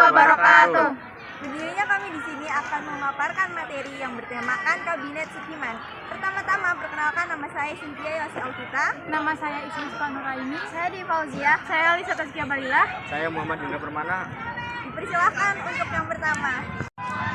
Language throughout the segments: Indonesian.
wabarakatuh. Berdirinya kami di sini akan memaparkan materi yang bertemakan Kabinet Sukiman. Pertama-tama, perkenalkan, nama saya Cynthia Yosi Alvita. Nama saya Isma Nuraini. Saya Di Fauzia. Saya Lisa Tazkia Balilah. Saya Muhammad Indra Permana. Dipersilakan untuk yang pertama.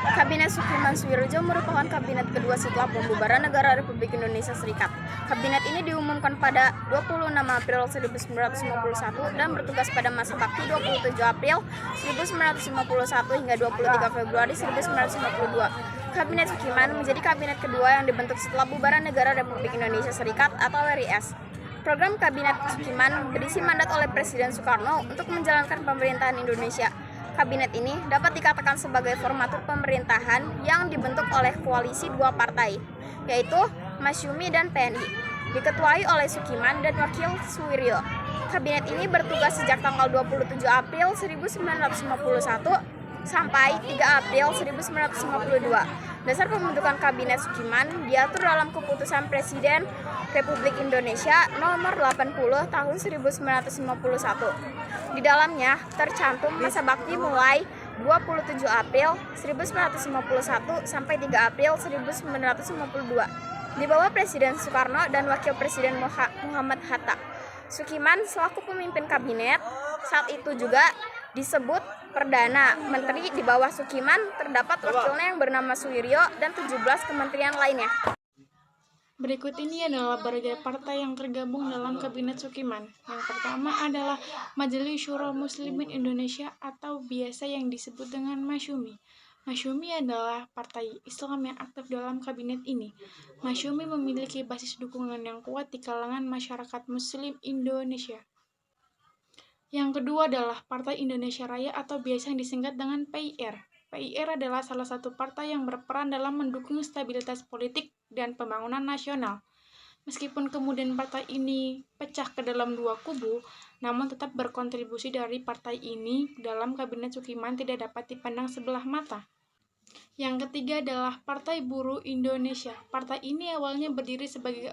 Kabinet Sukiman Suwirjo merupakan kabinet kedua setelah pembubaran Negara Republik Indonesia Serikat. Kabinet ini diumumkan pada 26 April 1951 dan bertugas pada masa bakti 27 April 1951 hingga 23 Februari 1952. Kabinet Sukiman menjadi kabinet kedua yang dibentuk setelah bubaran Negara Republik Indonesia Serikat atau RIS. Program Kabinet Sukiman berisi mandat oleh Presiden Soekarno untuk menjalankan pemerintahan Indonesia. Kabinet ini dapat dikatakan sebagai formatur pemerintahan yang dibentuk oleh koalisi dua partai, yaitu Masyumi dan PNI, diketuai oleh Sukiman dan Wakil Suwiryo. Kabinet ini bertugas sejak tanggal 27 April 1951 sampai 3 April 1952. Dasar pembentukan Kabinet Sukiman diatur dalam Keputusan Presiden Republik Indonesia Nomor 80 Tahun 1951. Di dalamnya tercantum masa bakti mulai 27 April 1951 sampai 3 April 1952 di bawah Presiden Soekarno dan Wakil Presiden Muhammad Hatta. Sukiman selaku pemimpin kabinet saat itu juga disebut Perdana Menteri. Di bawah Sukiman terdapat wakilnya yang bernama Suwiryo dan 17 kementerian lainnya. Berikut ini adalah berbagai partai yang tergabung dalam Kabinet Sukiman. Yang pertama adalah Majelis Syuro Muslimin Indonesia atau biasa yang disebut dengan Masyumi. Masyumi adalah partai Islam yang aktif dalam kabinet ini. Masyumi memiliki basis dukungan yang kuat di kalangan masyarakat Muslim Indonesia. Yang kedua adalah Partai Indonesia Raya atau biasa yang disingkat dengan PIR. PIR adalah salah satu partai yang berperan dalam mendukung stabilitas politik dan pembangunan nasional. Meskipun kemudian partai ini pecah ke dalam dua kubu, namun tetap berkontribusi dari partai ini dalam Kabinet Sukiman tidak dapat dipandang sebelah mata. Yang ketiga adalah Partai Buruh Indonesia. Partai ini awalnya berdiri sebagai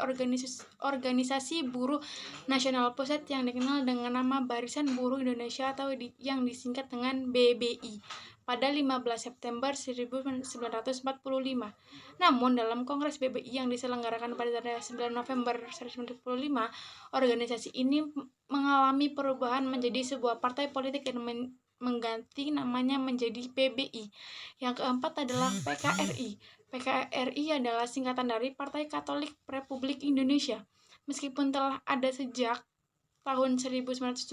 organisasi buruh nasional pusat yang dikenal dengan nama Barisan Buruh Indonesia atau yang disingkat dengan BBI pada 15 September 1945. Namun dalam Kongres BBI yang diselenggarakan pada 9 November 1945, organisasi ini mengalami perubahan menjadi sebuah partai politik yang mengganti namanya menjadi PBI. Yang keempat adalah PKRI. PKRI adalah singkatan dari Partai Katolik Republik Indonesia. Meskipun telah ada sejak tahun 1917,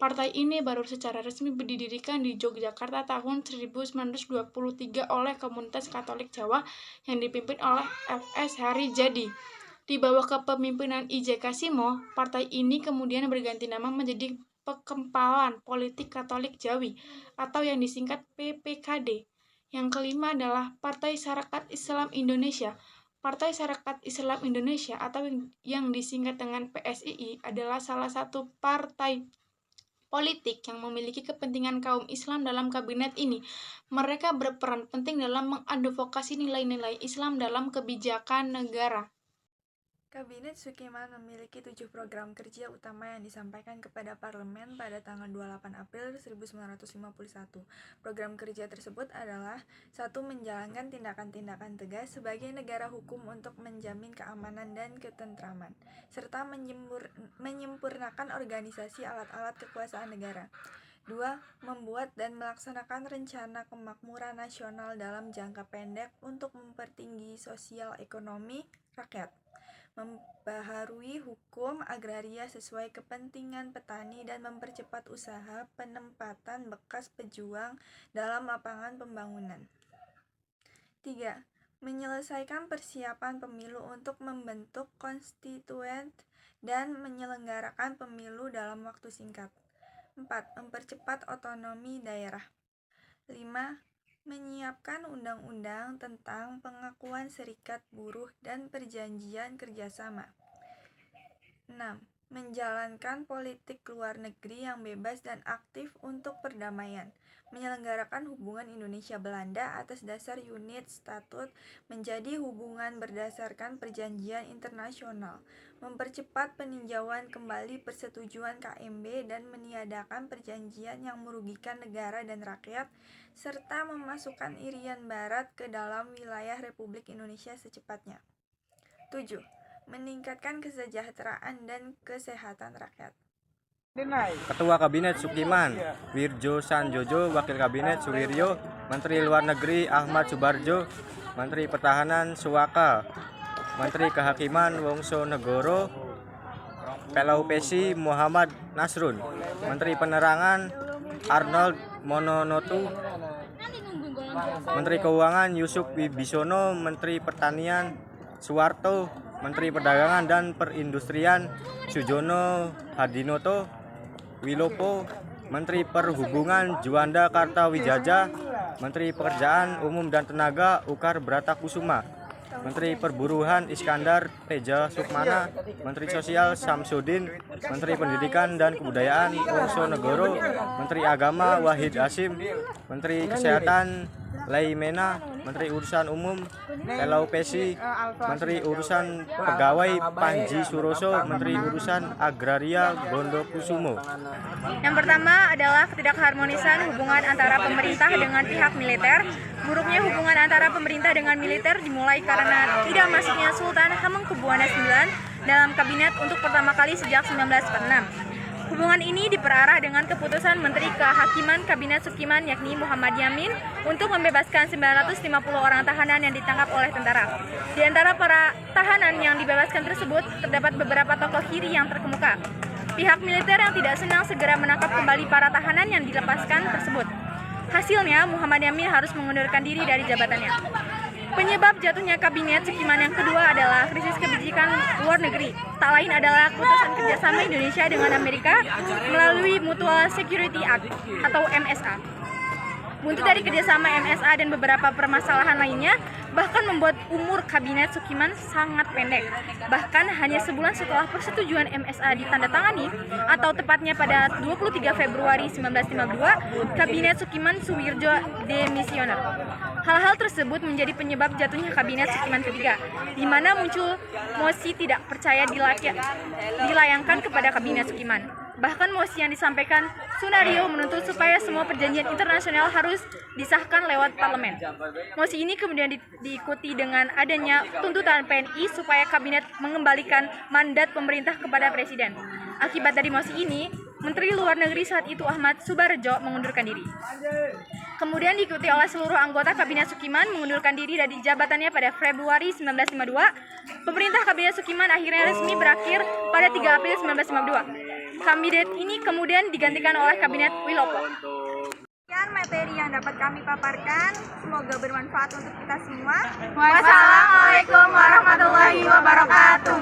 partai ini baru secara resmi didirikan di Yogyakarta tahun 1923 oleh Komunitas Katolik Jawa yang dipimpin oleh F.S. Harijadi. Di bawah kepemimpinan I.J. Kasimo, partai ini kemudian berganti nama menjadi Perkempalan Politik Katolik Jawi atau yang disingkat PPKD. Yang kelima adalah Partai Sarekat Islam Indonesia. Partai Sarekat Islam Indonesia atau yang disingkat dengan PSII adalah salah satu partai politik yang memiliki kepentingan kaum Islam dalam kabinet ini. Mereka berperan penting dalam mengadvokasi nilai-nilai Islam dalam kebijakan negara. Kabinet Sukiman memiliki 7 program kerja utama yang disampaikan kepada parlemen pada tanggal 28 April 1951. Program kerja tersebut adalah 1. Menjalankan tindakan-tindakan tegas sebagai negara hukum untuk menjamin keamanan dan ketentraman, serta menyempurnakan organisasi alat-alat kekuasaan negara. 2. Membuat dan melaksanakan rencana kemakmuran nasional dalam jangka pendek untuk mempertinggi sosial ekonomi rakyat, membaharui hukum agraria sesuai kepentingan petani dan mempercepat usaha penempatan bekas pejuang dalam lapangan pembangunan. 3. Menyelesaikan persiapan pemilu untuk membentuk konstituen dan menyelenggarakan pemilu dalam waktu singkat. 4. Mempercepat otonomi daerah. 5. Menyiapkan undang-undang tentang pengakuan serikat buruh dan perjanjian kerjasama. 6. menjalankan politik luar negeri yang bebas dan aktif untuk perdamaian, menyelenggarakan hubungan Indonesia-Belanda atas dasar unit statut menjadi hubungan berdasarkan perjanjian internasional, mempercepat peninjauan kembali persetujuan KMB dan meniadakan perjanjian yang merugikan negara dan rakyat, serta memasukkan Irian Barat ke dalam wilayah Republik Indonesia secepatnya. 7. Meningkatkan kesejahteraan dan kesehatan rakyat. Ketua Kabinet Sukiman, Wirjo Sanjojo, Wakil Kabinet Suwiryo, Menteri Luar Negeri Ahmad Subarjo, Menteri Pertahanan Suwaka, Menteri Kehakiman Wongso Negoro, PLUPC Muhammad Nasrun, Menteri Penerangan Arnold Mononotu, Menteri Keuangan Yusuf Wibisono, Menteri Pertanian Suwarto, Menteri Perdagangan dan Perindustrian Sujono Hadinoto Wilopo, Menteri Perhubungan Juanda Kartawijaja, Menteri Pekerjaan Umum dan Tenaga Ukar Bratakusuma, Menteri Perburuhan Iskandar Teja Sukmana, Menteri Sosial Samsudin, Menteri Pendidikan dan Kebudayaan Wongso Negoro, Menteri Agama Wahid Hasim, Menteri Kesehatan Laimena, Menteri Urusan Umum PLUPC, Menteri Urusan Pegawai Panji Suroso, Menteri Urusan Agraria Bondokusumo. Yang pertama adalah ketidakharmonisan hubungan antara pemerintah dengan pihak militer. Buruknya hubungan antara pemerintah dengan militer dimulai karena tidak masuknya Sultan Hamengkubuwana IX dalam kabinet untuk pertama kali sejak 1946. Hubungan ini diperarah dengan keputusan Menteri Kehakiman Kabinet Sukiman yakni Muhammad Yamin untuk membebaskan 950 orang tahanan yang ditangkap oleh tentara. Di antara para tahanan yang dibebaskan tersebut terdapat beberapa tokoh kiri yang terkemuka. Pihak militer yang tidak senang segera menangkap kembali para tahanan yang dilepaskan tersebut. Hasilnya, Muhammad Yamin harus mengundurkan diri dari jabatannya. Penyebab jatuhnya kabinet Sukiman yang kedua adalah krisis kebijakan luar negeri. Tak lain adalah keputusan kerjasama Indonesia dengan Amerika melalui Mutual Security Act atau MSA. Buntut dari kerjasama MSA dan beberapa permasalahan lainnya bahkan membuat umur kabinet Sukiman sangat pendek. Bahkan hanya sebulan setelah persetujuan MSA ditandatangani atau tepatnya pada 23 Februari 1952, kabinet Sukiman Suwirjo demisioner. Hal-hal tersebut menjadi penyebab jatuhnya kabinet Sukiman ketiga, di mana muncul mosi tidak percaya dilayangkan kepada kabinet Sukiman. Bahkan mosi yang disampaikan Sunario menuntut supaya semua perjanjian internasional harus disahkan lewat parlemen. Mosi ini kemudian diikuti dengan adanya tuntutan PNI supaya kabinet mengembalikan mandat pemerintah kepada presiden. Akibat dari mosi ini, Menteri Luar Negeri saat itu Ahmad Subarjo mengundurkan diri. Kemudian diikuti oleh seluruh anggota Kabinet Sukiman mengundurkan diri dari jabatannya pada Februari 1952. Pemerintah Kabinet Sukiman akhirnya resmi berakhir pada 3 April 1952. Kabinet ini kemudian digantikan oleh Kabinet Wilopo. Sekian materi yang dapat kami paparkan, semoga bermanfaat untuk kita semua. Wassalamualaikum warahmatullahi wabarakatuh.